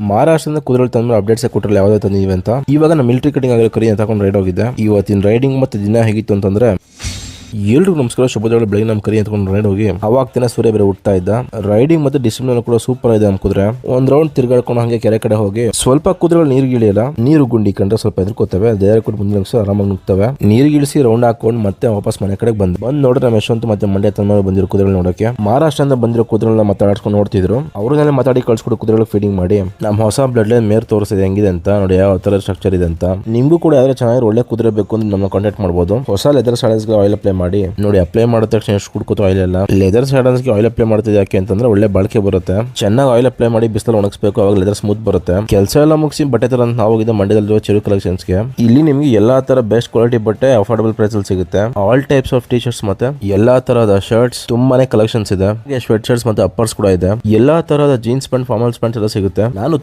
ಮಹಾರಾಷ್ಟ್ರದಿಂದ ಕುದುರೆ ತಂದ್ಮೇಲೆ ಅಪ್ಡೇಟ್ಸ್ ಕೊಟ್ಟರೆ ಯಾವ್ದು ತಂದಿವೆ ಅಂತ. ಇವಾಗ ನಮ್ಮ ಮಿಲಿಟರಿ ಕಟಿಂಗ್ ಆಗಿರೋ ಕರಿ ಅಂತ ತಗೊಂಡು ರೈಡ್ ಹೋಗಿದ್ದೆ. ಇವತ್ತಿನ ರೈಡಿಂಗ್ ಮತ್ತೆ ದಿನ ಹೇಗಿತ್ತು ಅಂತಂದ್ರೆ, ಎಲ್ರಿಗೂ ನಮಸ್ಕಾರ, ಶುಭದೊಳಗೆ ಬೆಳಗ್ಗೆ ನಮ್ಮ ಕರಿ ಅಂತಕೊಂಡು ರೈಡ್ ಹೋಗಿ ಅವಾಗ್ತೇನೆ ಸೂರ್ಯ ಬೇರೆ ಹುಡ್ತಾ ಇದ್ದ. ರೈಡಿಂಗ್ ಮತ್ತೆ ಡಿಸಿಪ್ಲಿನ್ ಕೂಡ ಸೂಪರ್ ಇದೆ ಅನ್ಕುದ್ರೆ. ಒಂದ್ ರೌಂಡ್ ತಿರ್ಗಾಡ್ಕೊಂಡು ಹಂಗೆ ಕೆರೆ ಕಡೆ ಹೋಗಿ ಸ್ವಲ್ಪ ಕುದುರೆಗಳು ನೀರಿಗೆ ಇಳಿಯಲ್ಲ, ನೀರು ಗುಂಡಿ ಕಂಡ್ರೆ ಸ್ವಲ್ಪ ಎದ್ರಕೋತವೆ, ಧೈರ್ಯ ಕೊಟ್ಟು ಮುಂದೆ ಆರಾಮಾಗಿ ನುಗ್ತವೆ. ನೀರಿಗೆ ಇಳಿಸಿ ರೌಂಡ್ ಹಾಕೊಂಡು ಮತ್ತೆ ವಾಪಸ್ ಮನೆ ಕಡೆ ಬಂದ್ ನೋಡ್ರೆ ನಮ್ಮ ಯಶವಂತ ಮತ್ತೆ ಮಂಡ್ಯ ತಂದ ಬಂದಿರೋ ಕುದುರೆ ನೋಡಕ್ಕೆ. ಮಹಾರಾಷ್ಟ್ರದಿಂದ ಬಂದಿರೋ ಕುದುರೆಗಳನ್ನ ಮಾತಾಡ್ಸ್ಕೊಂಡು ನೋಡ್ತಿದ್ರು. ಅವ್ರನ್ನೆಲ್ಲ ಮಾತಾಡಿ ಕಳ್ಸ್ಕೊಡು ಕುದುರೆಗಳು ಫೀಡಿಂಗ್ ಮಾಡಿ ನಮ್ಮ ಹೊಸ ಬ್ಲಡ್ ಲೈನ್ ಮೇರ್ ತೋರಿಸಿದೆ ಹೆಂಗಿದೆ ಅಂತ ನೋಡಿ, ಯಾವ ತರ ಸ್ಟ್ರಕ್ಚರ್ ಇದೆ ಅಂತ. ನಿಮ್ಗೂ ಕೂಡ ಯಾವ್ದಾದ್ರು ಚೆನ್ನಾಗಿ ಒಳ್ಳೆ ಕುದುರೆ ಬೇಕು ಅಂದ್ರೆ ನಮ್ಮ ಕಾಂಟ್ಯಾಕ್ಟ್ ಮಾಡಬಹುದು. ಹೊಸ ಲೆದರ್ ಸ್ಯಾಡಲ್ಸ್ಗೆ ಆಯಿಲ್ ಅಪ್ಲೈ ಮಾಡಿ ನೋಡಿ. ಅಪ್ಲೈ ಮಾಡಿದ ತಕ್ಷಣ ಎಷ್ಟು ಕುಡ್ಕೋತ ಆಯಿಲ್ ಎಲ್ಲ. ಲೆದರ್ ಸ್ಯಾಡಲ್ಸ್ಗೆ ಆಯಿಲ್ ಅಪ್ಲೈ ಮಾಡ್ತಿದ್ದೆ ಯಾಕೆ ಅಂತಂದ್ರೆ ಒಳ್ಳೆ ಬಾಳಿಕೆ ಬರುತ್ತೆ. ಚೆನ್ನಾಗಿ ಆಯಿಲ್ ಅಪ್ಲೈ ಮಾಡಿ ಬಿಸಿಲು ಒಣಗಿಸಬೇಕು, ಅವಾಗ ಲೆದರ್ ಸ್ಮೂತ್ ಬರುತ್ತೆ. ಕೆಲಸ ಎಲ್ಲ ಮುಗಿಸಿ ಬಟ್ಟೆ ತರ ನಾವಿದೆ ಮಂಡ್ಯದಲ್ಲಿರುವ ಚಿರು ಕಲೆಕ್ಷನ್ಸ್ಗೆ. ಇಲ್ಲಿ ನಿಮ್ಗೆ ಎಲ್ಲಾ ತರ ಬೆಸ್ಟ್ ಕ್ವಾಲಿಟಿ ಬಟ್ಟೆ ಅಫೋರ್ಡಬಲ್ ಪ್ರೈಸ್ ಅಲ್ಲಿ ಸಿಗುತ್ತೆ. All types of T shirts ಮತ್ತೆ ಎಲ್ಲಾ ತರಹದ ಶರ್ಟ್ಸ್ ತುಂಬಾನೇ ಕಲೆಕ್ಷನ್ಸ್ ಇದೆ. ಸ್ವೆಟ್ ಶರ್ಟ್ಸ್ ಮತ್ತೆ ಅಪ್ಪರ್ಸ್ ಕೂಡ ಇದೆ. ಎಲ್ಲಾ ತರಹದ ಜೀನ್ಸ್ ಪ್ಯಾಂಟ್, ಫಾರ್ಮಲ್ಸ್ ಪ್ಯಾಂಟ್ ಎಲ್ಲ ಸಿಗುತ್ತೆ. ನಾನು